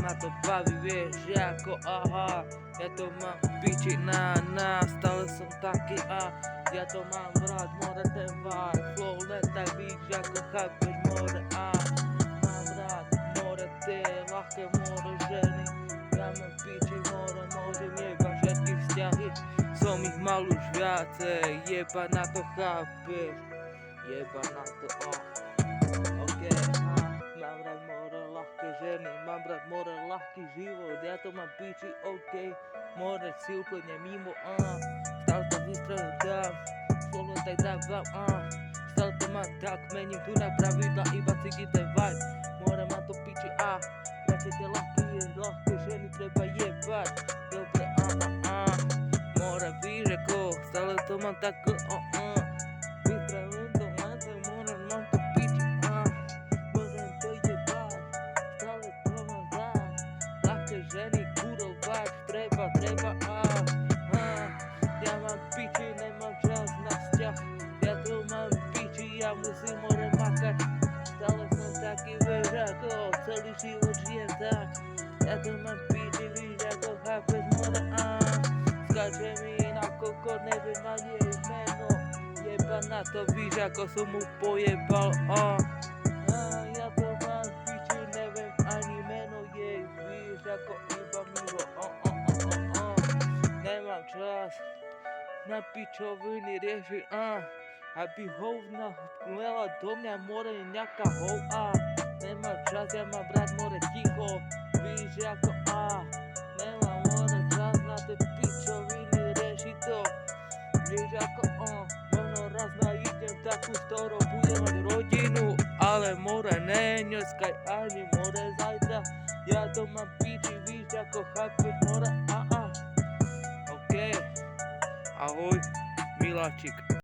ma to baví, vieš, ako aha. Ja to mám piči na, stále som taký ja to mám rád, more ten vibe, flow len tak víš, ako chápeš, more mám rád, more tie ľahké, more ženy, ja mám piči, more, môžem jebať všetky vzťahy, som ich mal už viacej, jeba na to, chápeš, jeba na to, ok, mám rád more ľahké ženy, mám rád more ľahký život, ja to mám piči, ok, more si úplne mimo, stále to vystrelím dám, slovo tak dávam, stále to mám tak, mením tu na pravidla, iba cítim ten vibe, more má to piči, radšej tie ľahké ženy treba jebať, dobre, more víš ako, stále to mám tak, vystrelím to, more mám to piči, môžem to jebať, stále to mám rád, ľahké ženy, kurovať, treba, ja mám piči, nemám čas na vzťah, ja to mám piči, ja musím more makať, stále som taký, vieš ako, celý život žijem tak, ja to mám piči, víš ako, chápeš more, skáče mi na kokot, neviem ani jej meno, jeba na to, víš ako som mu pojebal, ja to mám piči, neviem ani meno jej, víš ako iba milo, nemám čas na pičoviny riešiť, aby hovna plela do mňa, more je nejaká nemám čas, ja mám rád more ticho, víš ako, nemám more čas na tie pičoviny riešiť to, víš ako, možno raz nájdem takú, s ktorou budem mať rodinu, ale more ne dneska ani more zajtra, ja to mám piči, víš ako, chápeš more, ok, ahoj, miláčik.